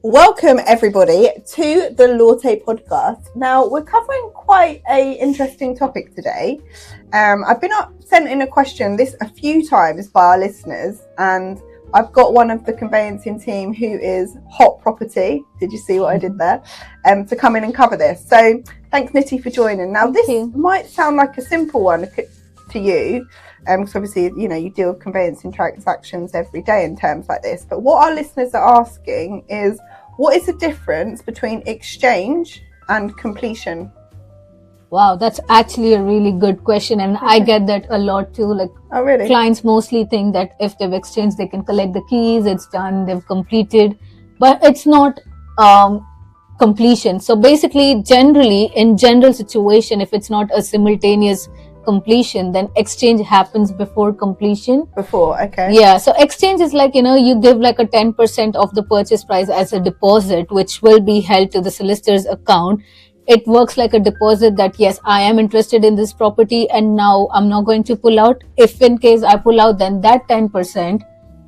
Welcome everybody to the Latte podcast. Now we're covering quite a interesting topic today. I've been sent in a question this a few times by our listeners, and I've got one of the conveyancing team who is hot property. Did you see what I did there? To come in and cover this. So thanks Nithi for joining. Now this might sound like a simple one to you, because obviously you deal with conveyancing transactions every day in terms like this. But what our listeners are asking is, what is the difference between exchange and completion? Wow, that's actually a really good question, and I get that a lot too. Oh, really? Clients mostly think that if they've exchanged, they can collect the keys, it's done, they've completed, but it's not completion. So basically, generally, in general situation, if it's not a simultaneous completion, then exchange happens before completion. Before, okay. Yeah, so exchange is like, you give like a 10% of the purchase price as a deposit, which will be held to the solicitor's account. It works like a deposit that, yes, I am interested in this property and now I'm not going to pull out. If in case I pull out, then that 10%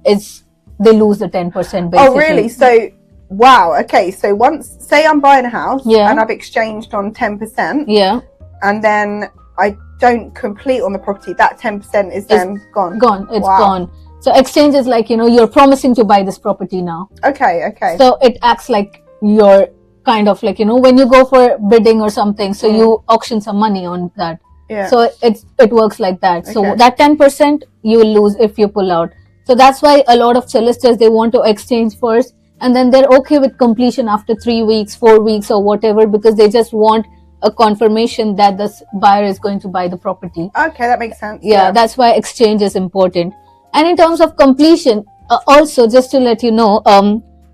they lose the 10% basically. Oh, really? So, wow, okay. So once, say I'm buying a house and I've exchanged on 10%. Yeah. And then I don't complete on the property, that 10% is then gone. It's gone. So exchange is like, you're promising to buy this property now. Okay. So it acts like you're kind of like, when you go for bidding or something, so you auction some money on that. Yeah. So it works like that. Okay. So that 10% you will lose if you pull out. So that's why a lot of solicitors, they want to exchange first, and then they're okay with completion after 3 weeks, 4 weeks or whatever, because they just want a confirmation that the buyer is going to buy the property. Okay, that makes sense. Yeah, that's why exchange is important. And in terms of completion, also just to let you know,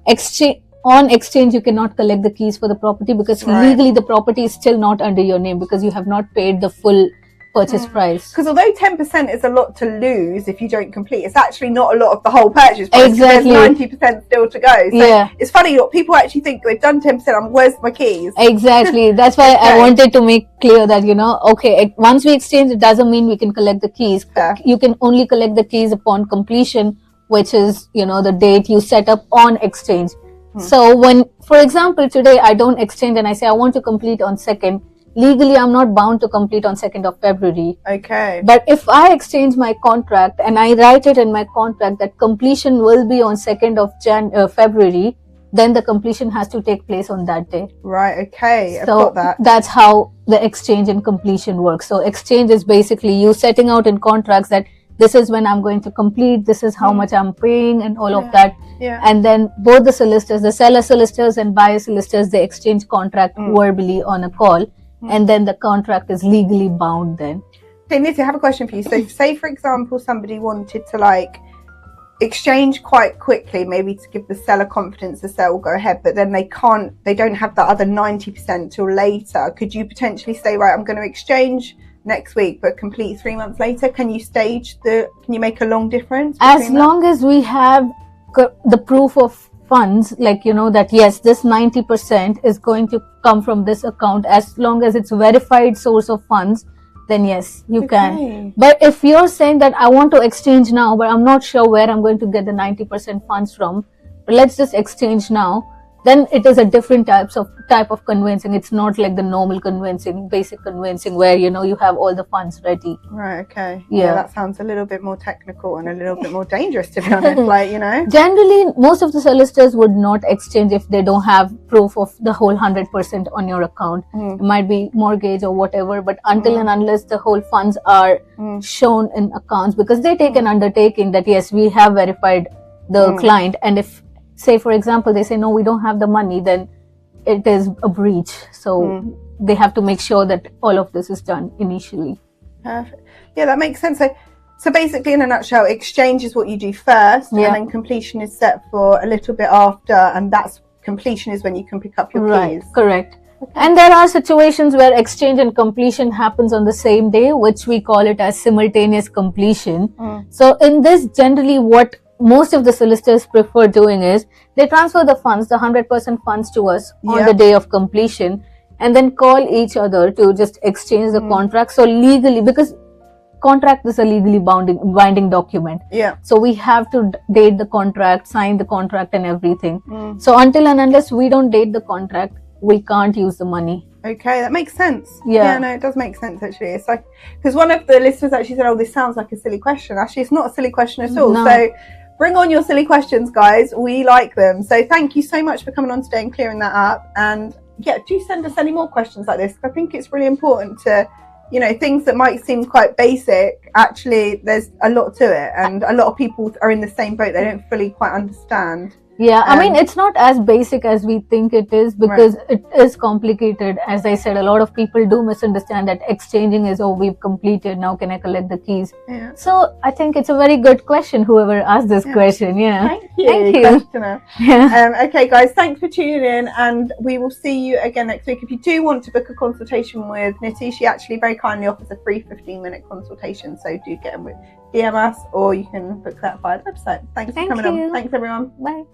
exchange you cannot collect the keys for the property because legally the property is still not under your name because you have not paid the full purchase price. Because although 10% is a lot to lose if you don't complete, it's actually not a lot of the whole purchase price. Exactly. There's 90% still to go. So it's funny, people actually think they've done 10%, where's my keys? Exactly. That's why I wanted to make clear that, once we exchange, it doesn't mean we can collect the keys. Yeah. You can only collect the keys upon completion, which is, the date you set up on exchange. So when, for example, today I don't exchange and I say I want to complete on 2nd, legally I'm not bound to complete on 2nd of February. Okay. But if I exchange my contract and I write it in my contract that completion will be on 2nd of February, then the completion has to take place on that day. Right, okay. So I've got that. That's how the exchange and completion works. So exchange is basically you setting out in contracts that this is when I'm going to complete, this is how much I'm paying and all of that. Yeah. And then both the solicitors, the seller solicitors and buyer solicitors, they exchange contract verbally on a call. And then the contract is legally bound then. Okay, Nithi, I have a question for you. So say, for example, somebody wanted to exchange quite quickly, maybe to give the seller confidence the sale will go ahead, but then they don't have the other 90% till later. Could you potentially say, right, I'm going to exchange next week but complete 3 months later? Can you make a long difference? As long as we have the proof of funds, that yes, this 90% is going to come from this account, as long as it's verified source of funds, then yes, you can. But if you're saying that I want to exchange now, but I'm not sure where I'm going to get the 90% funds from, but let's just exchange now, then it is a different type of conveyancing. It's not like the normal conveyancing, basic conveyancing where, you have all the funds ready. Right, okay. Yeah, that sounds a little bit more technical and a little bit more dangerous, to be honest, Generally, most of the solicitors would not exchange if they don't have proof of the whole 100% on your account. It might be mortgage or whatever, but until and unless the whole funds are shown in accounts, because they take an undertaking that, yes, we have verified the client, and if, say, for example, they say, no, we don't have the money, then it is a breach. So they have to make sure that all of this is done initially. Perfect. Yeah, that makes sense. So basically, in a nutshell, exchange is what you do first, and then completion is set for a little bit after, and completion is when you can pick up your keys. Correct. Okay. And there are situations where exchange and completion happens on the same day, which we call it as simultaneous completion. So in this, generally what most of the solicitors prefer doing is they transfer the funds, the 100% funds to us on the day of completion, and then call each other to just exchange the contract. So legally, because contract is a legally binding document. Yeah. So we have to date the contract, sign the contract and everything. So until and unless we don't date the contract, we can't use the money. Okay, that makes sense. Yeah. No, it does make sense actually. It's like, because one of the listeners actually said, oh, this sounds like a silly question. Actually, it's not a silly question at all. No. So bring on your silly questions, guys. We like them. So thank you so much for coming on today and clearing that up. And yeah, do send us any more questions like this. I think it's really important to, you know, things that might seem quite basic, actually there's a lot to it, and a lot of people are in the same boat. They don't fully quite understand. Yeah, I mean, it's not as basic as we think it is, because it is complicated. As I said, a lot of people do misunderstand that exchanging is, oh, we've completed, now can I collect the keys? Yeah. So I think it's a very good question, whoever asked this question. Yeah. Thank you. Thank you. Questioner. Yeah. Okay, guys, thanks for tuning in, and we will see you again next week. If you do want to book a consultation with Nithi, she actually very kindly offers a free 15-minute consultation, so do get in with DM us, or you can book that via the website. Thanks for coming on. Thanks, everyone. Bye.